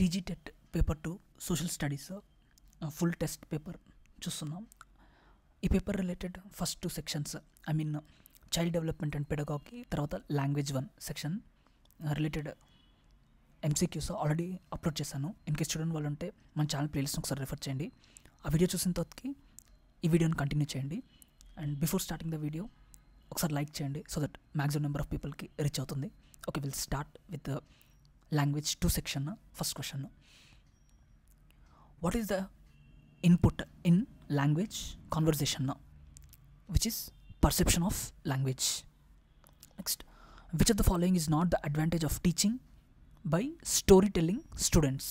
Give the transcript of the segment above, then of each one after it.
TG TET paper 2 social studies full test paper చూస్తున్నాం. ఈ paper related first 2 sections child development and pedagogy, తర్వాత language 1 section related MCQs already upload చేశాను. In case చూడని వాళ్ళు ఉంటే మన ఛానల్ ప్లేలిస్ట్ని ఒకసారి రిఫర్ చేయండి. ఆ వీడియో చూసిన తర్వాతకి ఈ వీడియోని కంటిన్యూ చేయండి. And before starting the video ఒకసారి లైక్ చేయండి so that maximum number of పీపుల్కి రీచ్ అవుతుంది. Okay, will start with language 2 section. First question, what is the input in language conversation, which is perception of language. Next, which of the following is not the advantage of teaching by storytelling students?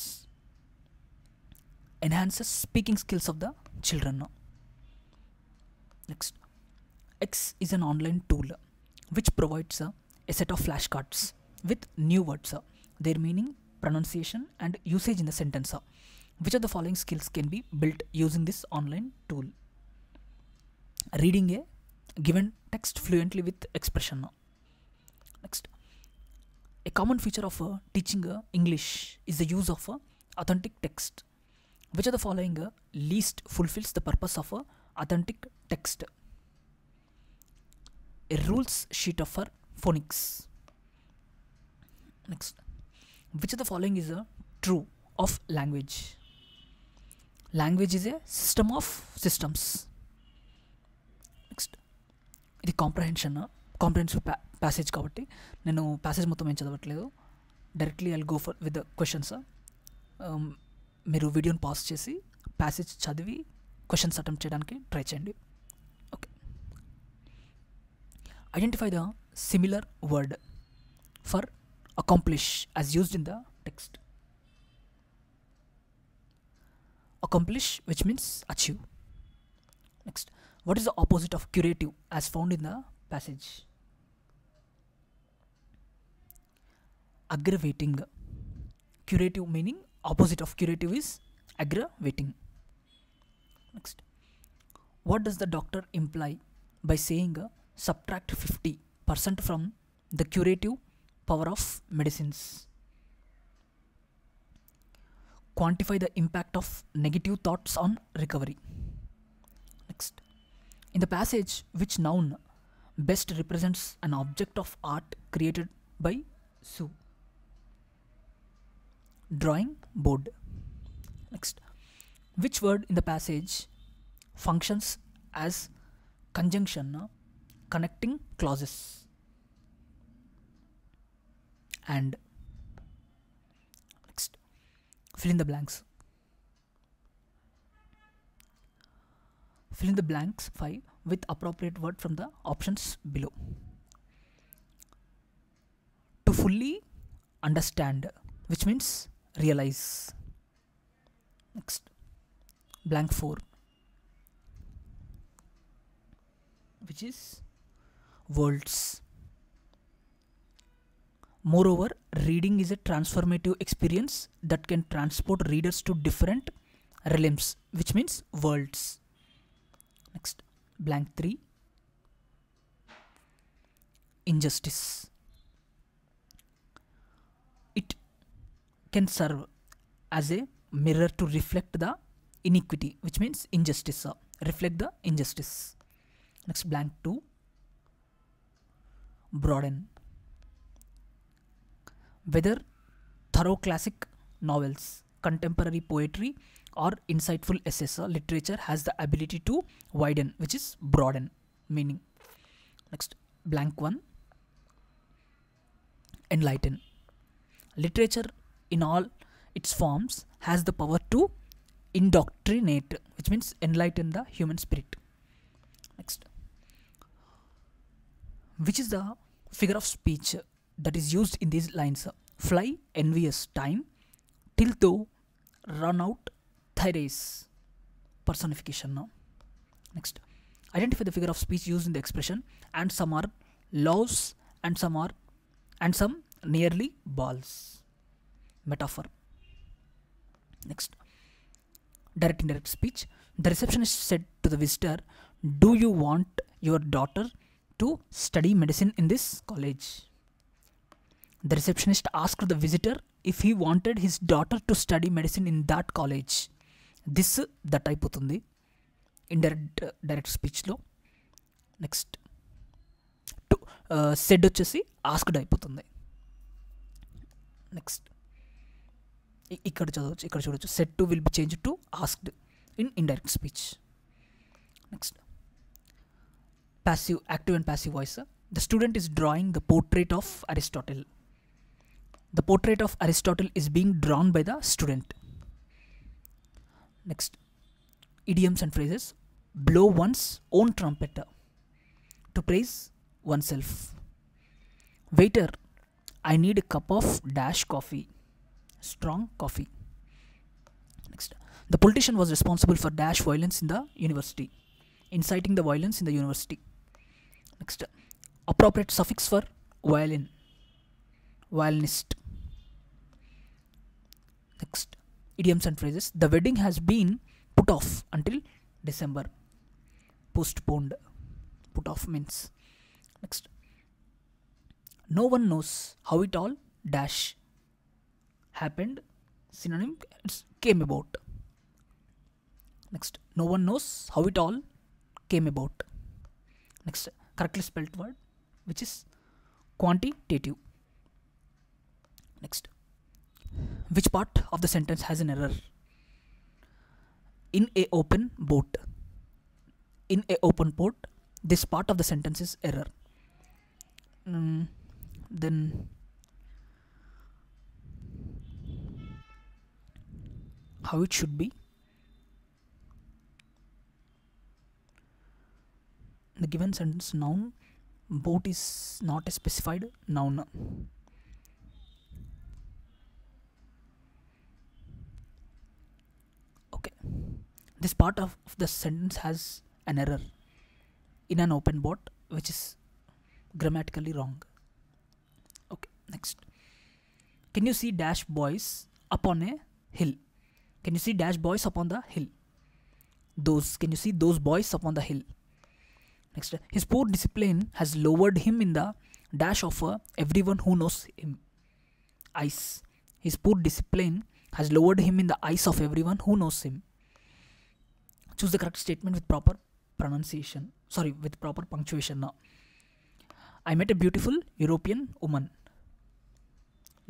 Enhances speaking skills of the children. Next, X is an online tool which provides a set of flashcards with new words, their meaning, pronunciation and usage in the sentence. Which of the following skills can be built using this online tool? Reading a given text fluently with expression. Next, a common feature of teaching English is the use of authentic text. Which of the following least fulfills the purpose of authentic text? A rules sheet for phonics. Next, which of the following is true of language? Language is a system of systems. Next, ఇది comprehensive passage కాబట్టి నేను passage మొత్తం ఏం చదవట్లేదు, directly I'll go for with the questions. మీరు వీడియోని pause చేసి passage చదివి క్వశ్చన్స్ అటెంప్ట్ చేయడానికి ట్రై చేయండి. Okay, identify the similar word for accomplish as used in the text. Accomplish which means achieve. Next, what is the opposite of curative as found in the passage? Aggravating. Curative meaning opposite of curative is aggravating. Next, what does the doctor imply by saying subtract 50% from the curative power of medicines? Quantify the impact of negative thoughts on recovery. Next, in the passage, which noun best represents an object of art created by Sue? Drawing board. Next, which word in the passage functions as conjunction connecting clauses? And. Next, fill in the blanks. Fill in the blanks 5 with appropriate word from the options below. To fully understand, which means realize. Next, blank 4, which is worlds. Moreover, reading is a transformative experience that can transport readers to different realms, which means worlds. Next, blank 3, injustice. It can serve as a mirror to reflect the iniquity, which means injustice. Reflect the injustice. Next, blank 2, broaden. Whether thorough classic novels, contemporary poetry or insightful essays, literature has the ability to widen, which is broaden meaning. Next, blank 1, enlighten. Literature in all its forms has the power to indoctrinate, which means enlighten the human spirit. Next, which is the figure of speech that is used in these lines? Fly envious time till thou run out thy race. Personification now. Next, identify the figure of speech used in the expression and some are loaves and some nearly balls. Metaphor. Next, direct indirect speech. The receptionist said to the visitor, do you want your daughter to study medicine in this college? The receptionist asked the visitor if he wanted his daughter to study medicine in that college. This that అయిపోతుంది direct స్పీచ్లో. Next to said వచ్చేసి asked అయిపోతుంది. Next ఇక్కడ చదవచ్చు, ఇక్కడ చూడవచ్చు. Said to will be change to asked in indirect speech. Next passive, active and passive voice. The student is drawing the portrait of Aristotle. The portrait of Aristotle is being drawn by the student. Next, idioms and phrases. Blow one's own trumpet to praise oneself. Waiter, I need a cup of dash coffee, strong coffee. Next, the politician was responsible for dash violence in the university, inciting the violence in the university. Next, appropriate suffix for violin, violinist. Next, idioms and phrases. The wedding has been put off until December. Postponed. Put off means. Next, no one knows how it all dash happened. Synonym, it's came about. Next, no one knows how it all came about. Next, correctly spelled word, which is quantitative. Next, which part of the sentence has an error? In a open boat. In a open boat, this part of the sentence is error. Then how it should be? The given sentence noun, boat is not a specified noun. Okay, this part of the sentence has an error. In an open boat, which is grammatically wrong. Okay, next, can you see dash boys upon a hill? Can you see dash boys upon the hill? Those, can you see those boys upon the hill? Next, his poor discipline has lowered him in the dash of everyone who knows him. Eyes. His poor discipline has lowered him in the eyes of everyone who knows him. Choose the correct statement with proper pronunciation. Sorry, with proper punctuation now. I met a beautiful European woman.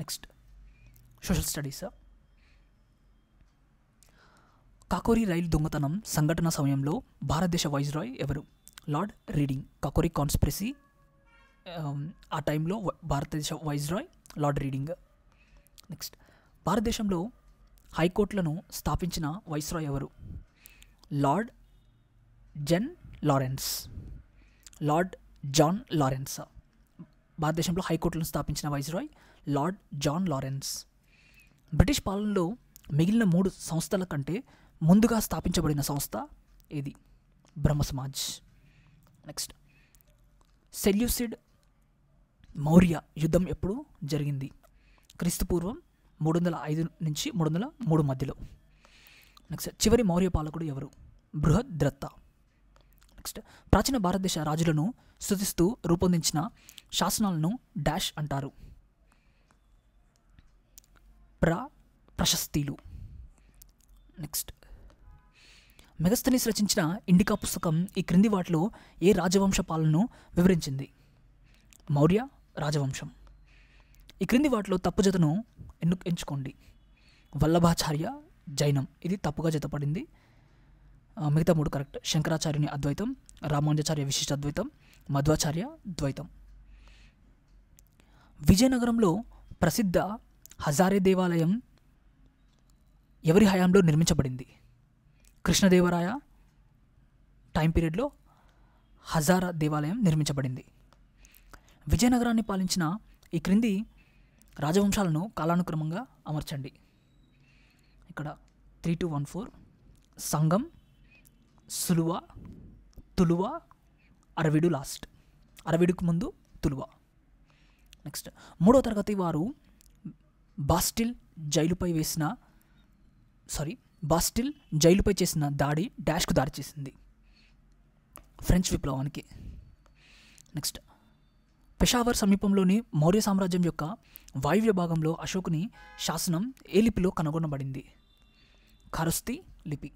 Next, social studies. Kakori రైలు దొంగతనం సంఘటన సమయంలో భారతదేశ viceroy ఎవరు? Lord reading. Kakori conspiracy ఆ టైంలో భారతదేశ viceroy lord reading. Next, భారతదేశంలో హైకోర్టులను స్థాపించిన వైస్రాయ్ ఎవరు? Lord John Lawrence. Lord John Lawrence. భారతదేశంలో హైకోర్టులను స్థాపించిన వైస్రాయ్ లార్డ్ జాన్ లారెన్స్. బ్రిటిష్ పాలనలో మిగిలిన 3 సంస్థల కంటే ముందుగా స్థాపించబడిన సంస్థ ఏది? బ్రహ్మ సమాజ్. నెక్స్ట్, సెల్యూసిడ్ మౌర్య యుద్ధం ఎప్పుడు జరిగింది? క్రీస్తుపూర్వం 305 నుంచి 303 మధ్యలో. నెక్స్ట్, చివరి మౌర్య పాలకుడు ఎవరు? బృహద్రథ. నెక్స్ట్, ప్రాచీన భారతదేశ రాజులను స్తుతిస్తూ రూపొందించిన శాసనాలను డాష్ అంటారు? ప్రశస్తిలు. నెక్స్ట్, మెగస్తనీస్ రచించిన ఇండికా పుస్తకం ఈ క్రింది వాటిలో ఏ రాజవంశ పాలనను వివరించింది? మౌర్య రాజవంశం. ఈ క్రింది వాటిలో తప్పు జతను ఎంచుకోండి. వల్లభాచార్య జైనం, ఇది తప్పుగా జతపడింది. మిగతా 3 కరెక్ట్. శంకరాచార్యుని అద్వైతం, రామానుజాచార్య విశిష్ట అద్వైతం, మధ్వాచార్య ద్వైతం. విజయనగరంలో ప్రసిద్ధ హజారే దేవాలయం ఎవరి హయాంలో నిర్మించబడింది? కృష్ణదేవరాయ టైం పీరియడ్లో హజారా దేవాలయం నిర్మించబడింది. విజయనగరాన్ని పాలించిన ఈ క్రింది రాజవంశాలను కాలానుక్రమంగా అమర్చండి. ఇక్కడ 3214 సంగం, సులువ, తులువ, అరవిడు లాస్ట్. అరవిడుకు ముందు తులువ. నెక్స్ట్, 3వ తరగతి వారు బాస్టిల్ జైలుపై చేసిన దాడి డాష్కు దారి చేసింది? ఫ్రెంచ్ విప్లవానికి. నెక్స్ట్, పెషావర్ సమీపంలోని మౌర్య సామ్రాజ్యం యొక్క వాయువ్య భాగంలో అశోకుని శాసనం ఏ లిపిలో కనుగొనబడింది? ఖరొస్తి లిపి.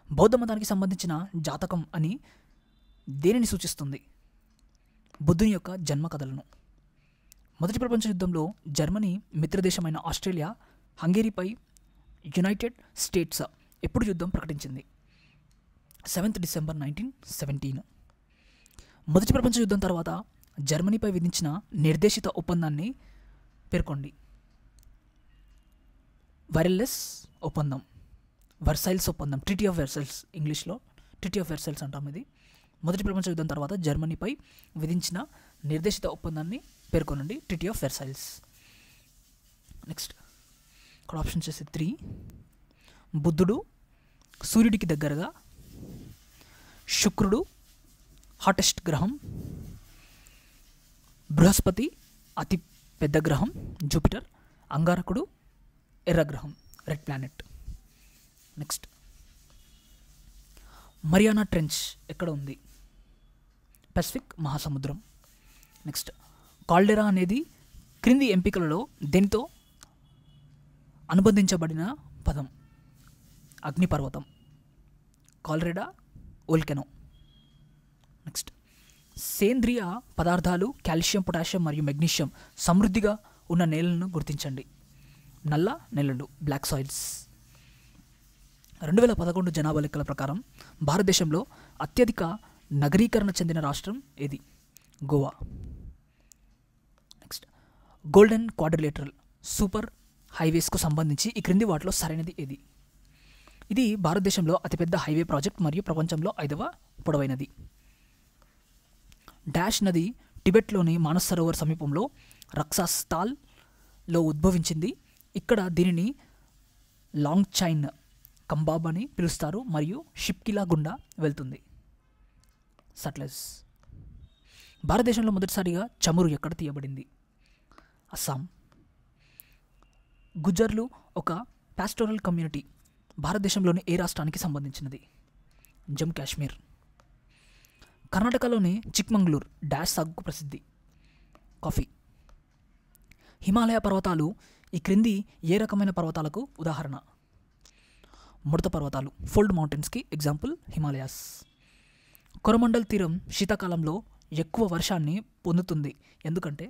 బౌద్ధ మతానికి సంబంధించిన జాతకం అని దేనిని సూచిస్తుంది? బుద్ధుని యొక్క జన్మ కథలను. మొదటి ప్రపంచ యుద్ధంలో జర్మనీ మిత్రదేశమైన ఆస్ట్రేలియా హంగేరీపై యునైటెడ్ స్టేట్స్ ఎప్పుడు యుద్ధం ప్రకటించింది? 7th December 1917. మొదటి ప్రపంచ యుద్ధం తర్వాత జర్మనీపై విధించిన నిర్దేశిత ఒప్పందాన్ని పేర్కొండి. వైర్లెస్ ఒప్పందం, వర్సైల్స్ ఒప్పందం, ట్రీటీ ఆఫ్ వెర్సైల్స్, ఇంగ్లీష్లో ట్రీటీ ఆఫ్ వెర్సైల్స్ అంటాం. ఇది మొదటి ప్రపంచ యుద్ధం తర్వాత జర్మనీపై విధించిన నిర్దేశిత ఒప్పందాన్ని పేర్కొనండి, ట్రీటీ ఆఫ్ వెర్సైల్స్. నెక్స్ట్ ఇక్కడ ఆప్షన్ వచ్చేసి 3. బుద్ధుడు సూర్యుడికి దగ్గరగా, శుక్రుడు హాటెస్ట్ గ్రహం, బృహస్పతి అతి పెద్ద గ్రహం, జూపిటర్, అంగారకుడు ఎర్ర గ్రహం, red planet. Next Mariana trench ఎక్కడ ఉంది? పసిఫిక్ మహాసముద్రం. నెక్స్ట్ కాల్డెరా అనేది క్రింది ఎంపికలలో దేనితో అనుబంధించబడిన పదం? అగ్నిపర్వతం, కాల్రెడా, వోల్కెనో. నెక్స్ట్ సేంద్రియ పదార్థాలు కాల్షియం, పొటాషియం మరియు మెగ్నీషియం సమృద్ధిగా ఉన్న నేలలను గుర్తించండి. నల్ల నేలలు, బ్లాక్ సాయిల్స్. 2011 జనాభా లెక్కల ప్రకారం భారతదేశంలో అత్యధిక నగరీకరణ చెందిన రాష్ట్రం ఏది? Goa. Next golden quadrilateral super హైవేస్కు సంబంధించి ఈ క్రింది వాటిలో సరైనది ఏది? ఇది భారతదేశంలో అతిపెద్ద హైవే ప్రాజెక్ట్ మరియు ప్రపంచంలో 5వ పొడవైనది. డాష్ నది టిబెట్లోని మానస్ సరోవర్ సమీపంలో రక్సాస్థాల్లో ఉద్భవించింది. ఇక్కడ దీనిని లాంగ్ చైన్ కంబాబ్ అని పిలుస్తారు మరియు షిప్కిలా గుండా వెళ్తుంది. సట్లెజ్. భారతదేశంలో మొదటిసారిగా చమురు ఎక్కడ తీయబడింది? అస్సాం. గుజ్జర్లు ఒక పాస్టోరల్ కమ్యూనిటీ భారతదేశంలోని ఏ రాష్ట్రానికి సంబంధించినది? జమ్మూ కాశ్మీర్. కర్ణాటకలోని చిక్మంగళూరు డాష్ సాగుకు ప్రసిద్ధి? కాఫీ. హిమాలయ పర్వతాలు ఈ క్రింది ఏ రకమైన పర్వతాలకు ఉదాహరణ? ముడత పర్వతాలు, ఫోల్డ్ మౌంటైన్స్కి ఎగ్జాంపుల్ హిమాలయాస్. కొరమండల్ తీరం శీతాకాలంలో ఎక్కువ వర్షాన్ని పొందుతుంది ఎందుకంటే?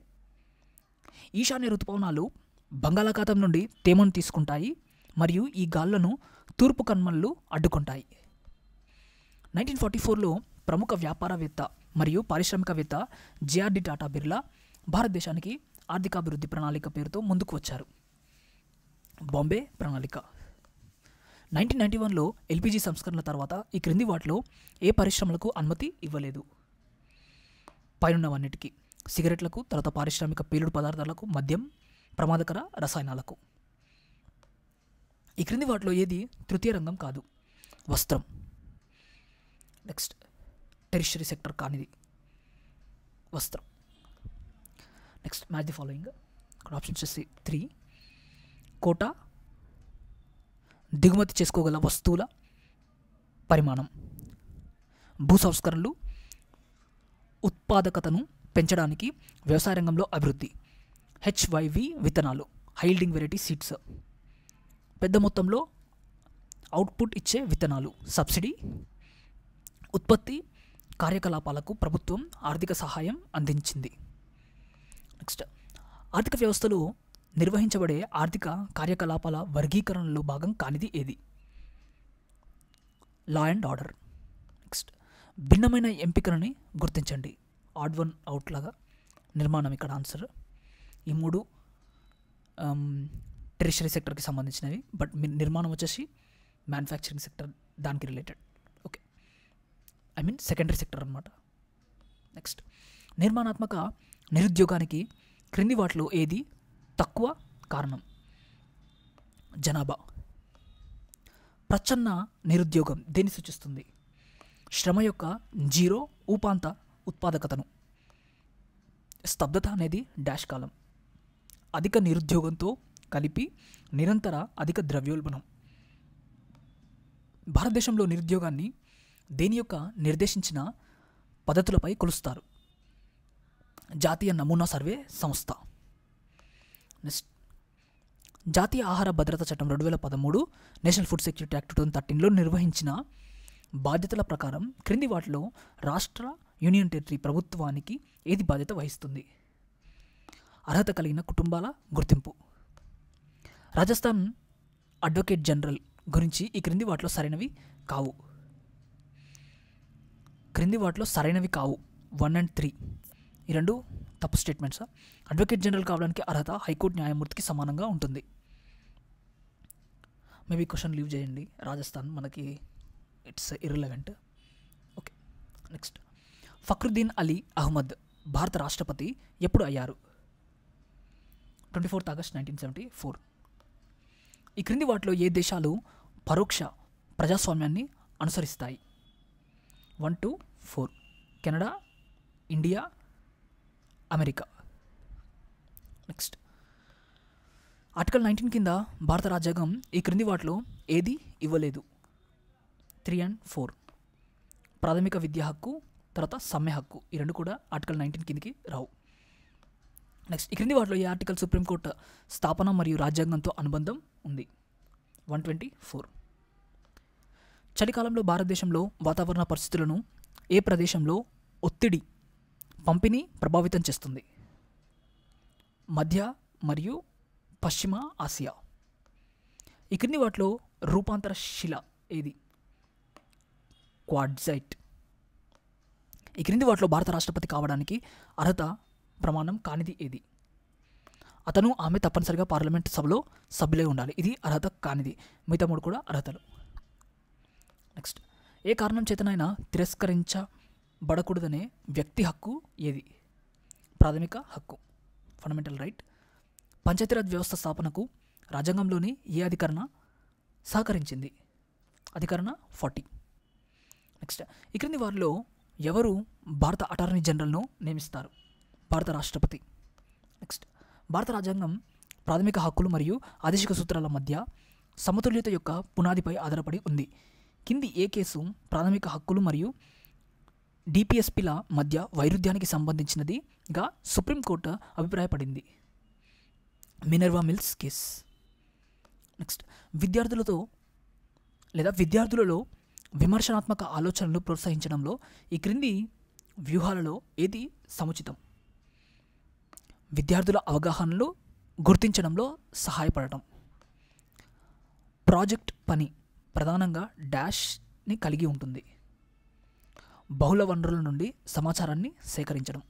ఈశాన్య ఋతుపవనాలు బంగాళాఖాతం నుండి తేమను తీసుకుంటాయి మరియు ఈ గాళ్లను తూర్పు కన్మలు అడ్డుకుంటాయి. 1944లో ప్రముఖ వ్యాపారవేత్త మరియు పారిశ్రామికవేత్త జేఆర్డి టాటా బిర్లా భారతదేశానికి ఆర్థికాభివృద్ధి ప్రణాళిక పేరుతో ముందుకు వచ్చారు. బాంబే ప్రణాళిక. 1991లో ఎల్పిజి సంస్కరణల తర్వాత ఈ క్రింది వాటిలో ఏ పరిశ్రమలకు అనుమతి ఇవ్వలేదు? పైనున్నవన్నిటికీ: సిగరెట్లకు, తర్వాత పారిశ్రామిక పేలుడు పదార్థాలకు, మద్యం, ప్రమాదకర రసాయనాలకు. ఈ క్రింది వాటిలో ఏది తృతీయ రంగం కాదు? వస్త్రం. నెక్స్ట్ టెరిషరీ సెక్టర్ కానిది వస్త్రం. Next match the following. ఇక్కడ ఆప్షన్ వచ్చేసి 3. కోటా దిగుమతి చేసుకోగల వస్తువుల పరిమాణం. భూ సంస్కరణలు ఉత్పాదకతను పెంచడానికి వ్యవసాయ రంగంలో అభివృద్ధి. హెచ్వైవి విత్తనాలు, హైల్డింగ్ వెరైటీ సీడ్స్. పెద్ద మొత్తంలో అవుట్పుట్ ఇచ్చే విత్తనాలు, సబ్సిడీ. ఉత్పత్తి కార్యకలాపాలకు ప్రభుత్వం ఆర్థిక సహాయం అందించింది. నెక్స్ట్ ఆర్థిక వ్యవస్థలో నిర్వహించబడే ఆర్థిక కార్యకలాపాల వర్గీకరణలో భాగం కానిది ఏది? Law and order. నెక్స్ట్ భిన్నమైన ఎంపికలని గుర్తించండి. ఆడ్ వన్ అవుట్ లాగా నిర్మాణం ఇక్కడ ఆన్సర్. ఈ 3 టెరిషరీ సెక్టర్కి సంబంధించినవి, బట్ నిర్మాణం వచ్చేసి మ్యానుఫ్యాక్చరింగ్ సెక్టర్ దానికి related. Okay, I mean secondary sector అనమాట. నెక్స్ట్ నిర్మాణాత్మక నిరుద్యోగానికి క్రింది వాటిలో ఏది తక్కువ కారణం? జనాభా. ప్రచ్ఛన్న నిరుద్యోగం దేన్ని సూచిస్తుంది? శ్రమ యొక్క జీరో ఊపాంత ఉత్పాదకతను. స్తబ్దత అనేది డాష్ కాలం. అధిక నిరుద్యోగంతో కలిపి నిరంతర అధిక ద్రవ్యోల్బణం. భారతదేశంలో నిరుద్యోగాన్ని దేని యొక్క నిర్దేశించిన పద్ధతులపై కొలుస్తారు? జాతీయ నమూనా సర్వే సంస్థ. నెక్స్ట్ జాతీయ ఆహార భద్రతా చట్టం 2013, నేషనల్ ఫుడ్ సెక్యూరిటీ యాక్ట్ 2013లో నిర్వహించిన బాధ్యతల ప్రకారం క్రింది వాటిలో రాష్ట్ర యూనియన్ టెరిటరీ ప్రభుత్వానికి ఏది బాధ్యత వహిస్తుంది? అర్హత కలిగిన కుటుంబాల గుర్తింపు. రాజస్థాన్ అడ్వకేట్ జనరల్ గురించి ఈ క్రింది వాటిలో సరైనవి కావు. 1 and 3 ఈ రెండు తప్పు స్టేట్మెంట్స్. అడ్వకేట్ జనరల్ కావడానికి అర్హత హైకోర్టు న్యాయమూర్తికి సమానంగా ఉంటుంది. మేబీ క్వశ్చన్ లీవ్ చేయండి, రాజస్థాన్ మనకి it's irrelevant. Okay, next Fakhruddin Ali Ahmed భారత రాష్ట్రపతి ఎప్పుడు అయ్యారు? 24 ఆగస్ట్ 1974. ఈ క్రింది వాటిలో ఏ దేశాలు పరోక్ష ప్రజాస్వామ్యాన్ని అనుసరిస్తాయి? 1 to 4 Canada, India, America. Next article 19 కింద భారత రాజ్యాంగం ఈ క్రింది వాటిలో ఏది ఇవ్వలేదు? 3 and 4 ప్రాథమిక విద్యా హక్కు, తర్వాత సమ్మె హక్కు. ఈ రెండు కూడా ఆర్టికల్ 19 కిందకి రావు. నెక్స్ట్ ఈ క్రింది వాటిలో ఏ ఆర్టికల్ సుప్రీంకోర్టు స్థాపన మరియు రాజ్యాంగంతో అనుబంధం ఉంది? 124. చలికాలంలో భారతదేశంలో వాతావరణ పరిస్థితులను ఏ ప్రదేశంలో ఒత్తిడి పంపిణీ ప్రభావితం చేస్తుంది? మధ్య మరియు పశ్చిమ ఆసియా. ఈ క్రింది వాటిలో రూపాంతర శిల ఏది? క్వార్ట్జైట్. ఈ క్రింది వాటిలో భారత రాష్ట్రపతి కావడానికి అర్హత ప్రమాణం కానిది ఏది? అతను ఆమె తప్పనిసరిగా పార్లమెంట్ సభలో సభ్యులై ఉండాలి. ఇది అర్హత కానిది. మిగతా 3 కూడా అర్హతలు. నెక్స్ట్ ఏ కారణం చేతనైనా తిరస్కరించబడకూడదనే వ్యక్తి హక్కు ఏది? ప్రాథమిక హక్కు, ఫండమెంటల్ రైట్. పంచాయతీరాజ్ వ్యవస్థ స్థాపనకు రాజ్యాంగంలోని ఏ అధికరణ సహకరించింది? అధికరణ 40. నెక్స్ట్ ఈ క్రింది వారిలో ఎవరు భారత అటార్నీ జనరల్ను నియమిస్తారు? భారత రాష్ట్రపతి. నెక్స్ట్ భారత రాజ్యాంగం ప్రాథమిక హక్కులు మరియు ఆదేశిక సూత్రాల మధ్య సమతుల్యత యొక్క పునాదిపై ఆధారపడి ఉంది. కింది ఏ కేసు ప్రాథమిక హక్కులు మరియు డిపిఎస్పిల మధ్య వైరుధ్యానికి సంబంధించినదిగా సుప్రీంకోర్టు అభిప్రాయపడింది? Minerva Mills case. నెక్స్ట్ విద్యార్థులలో విమర్శనాత్మక ఆలోచనలు ప్రోత్సహించడంలో ఈ క్రింది వ్యూహాలలో ఏది సముచితం? విద్యార్థుల అవగాహనలు గుర్తించడంలో సహాయపడటం. ప్రాజెక్ట్ పని ప్రధానంగా డాష్ని కలిగి ఉంటుంది. బహుళ వనరుల నుండి సమాచారాన్ని సేకరించడం.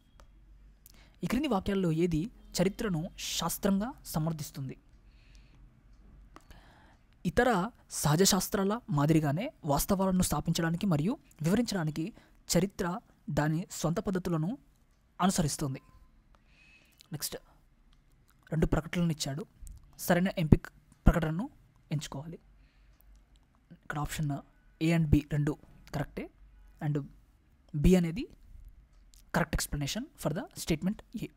ఈ క్రింది వాక్యాల్లో ఏది చరిత్రను శాస్త్రంగా సమర్థిస్తుంది? ఇతర సహజ శాస్త్రాల మాదిరిగానే వాస్తవాలను స్థాపించడానికి మరియు వివరించడానికి చరిత్ర దాని స్వంత పద్ధతులను అనుసరిస్తుంది. నెక్స్ట్ 2 ప్రకటనలను ఇచ్చాడు. సరైన ఎంపిక ప్రకటనను ఎంచుకోవాలి. ఇక్కడ ఆప్షన్ ఏ అండ్ బి 2 కరెక్టే, అండ్ బి అనేది correct explanation for the statement A.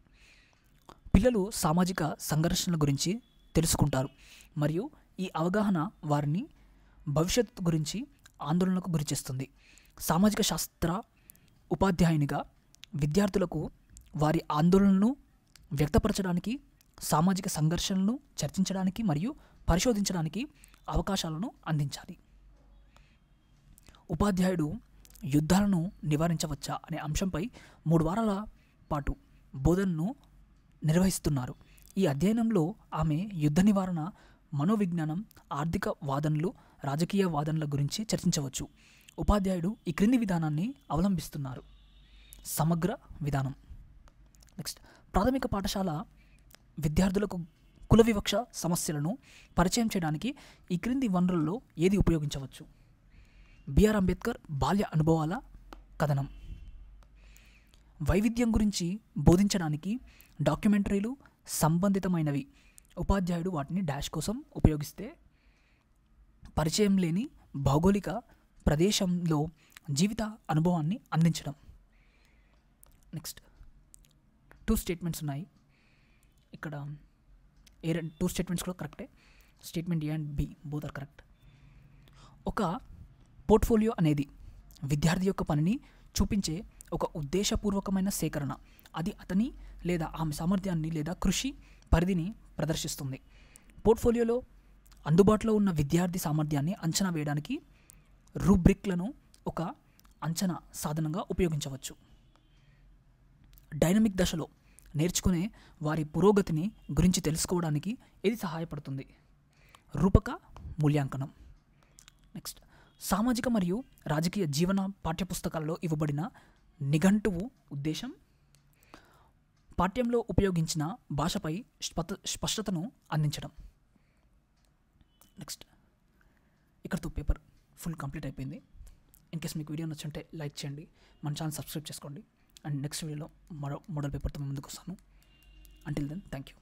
పిల్లలు సామాజిక సంఘర్షణల గురించి తెలుసుకుంటారు మరియు ఈ అవగాహన వారిని భవిష్యత్తు గురించి ఆందోళనకు గురిచేస్తుంది. సామాజిక శాస్త్ర ఉపాధ్యాయునిగా విద్యార్థులకు వారి ఆందోళనను వ్యక్తపరచడానికి, సామాజిక సంఘర్షణలను చర్చించడానికి మరియు పరిశోధించడానికి అవకాశాలను అందించాలి. ఉపాధ్యాయుడు యుద్ధాలను నివారించవచ్చా అనే అంశంపై 3 వారాల పాటు బోధనను నిర్వహిస్తున్నారు. ఈ అధ్యయనంలో ఆమె యుద్ధ నివారణ, మనోవిజ్ఞానం, ఆర్థిక వాదనలు, రాజకీయ వాదనల గురించి చర్చించవచ్చు. ఉపాధ్యాయుడు ఈ క్రింది విధానాన్ని అవలంబిస్తున్నారు. సమగ్ర విధానం. నెక్స్ట్ ప్రాథమిక పాఠశాల విద్యార్థులకు కుల వివక్ష సమస్యలను పరిచయం చేయడానికి ఈ క్రింది వనరుల్లో ఏది ఉపయోగించవచ్చు? బిఆర్ అంబేద్కర్ బాల్య అనుభవాల కథనం. వైవిధ్యం గురించి బోధించడానికి డాక్యుమెంటరీలు సంబంధితమైనవి. ఉపాధ్యాయుడు వాటిని డాష్ కోసం ఉపయోగిస్తే పరిచయం లేని భౌగోళిక ప్రదేశంలో జీవిత అనుభవాన్ని అందించడం. నెక్స్ట్ 2 స్టేట్మెంట్స్ ఉన్నాయి. ఇక్కడ 2 స్టేట్మెంట్స్ కూడా కరెక్టే. Statement A and B both are correct. ఒక పోర్ట్ఫోలియో అనేది విద్యార్థి యొక్క పనిని చూపించే ఒక ఉద్దేశపూర్వకమైన సేకరణ. అది అతని లేదా ఆమె సామర్థ్యాన్ని లేదా కృషి పరిధిని ప్రదర్శిస్తుంది. పోర్ట్ఫోలియోలో అందుబాటులో ఉన్న విద్యార్థి సామర్థ్యాన్ని అంచనా వేయడానికి రూబ్రిక్లను ఒక అంచనా సాధనంగా ఉపయోగించవచ్చు. డైనమిక్ దశలో నేర్చుకునే వారి పురోగతిని గురించి తెలుసుకోవడానికి ఇది సహాయపడుతుంది. రూపక మూల్యాంకనం. నెక్స్ట్, సామాజిక మరియు రాజకీయ జీవన పాఠ్యపుస్తకాలలో ఇవ్వబడిన నిఘంటువు ఉద్దేశం పాఠ్యంలో ఉపయోగించిన భాషపై స్పష్టతను అందించడం. నెక్స్ట్, ఇక్కడతో పేపర్ ఫుల్ కంప్లీట్ అయిపోయింది. ఇన్ కేస్ మీకు వీడియో నచ్చుంటే లైక్ చేయండి, మన ఛానల్ సబ్స్క్రైబ్ చేసుకోండి. అండ్ నెక్స్ట్ వీడియోలో మరో మోడల్ పేపర్తో ముందుకు వస్తాను. Until then, thank you.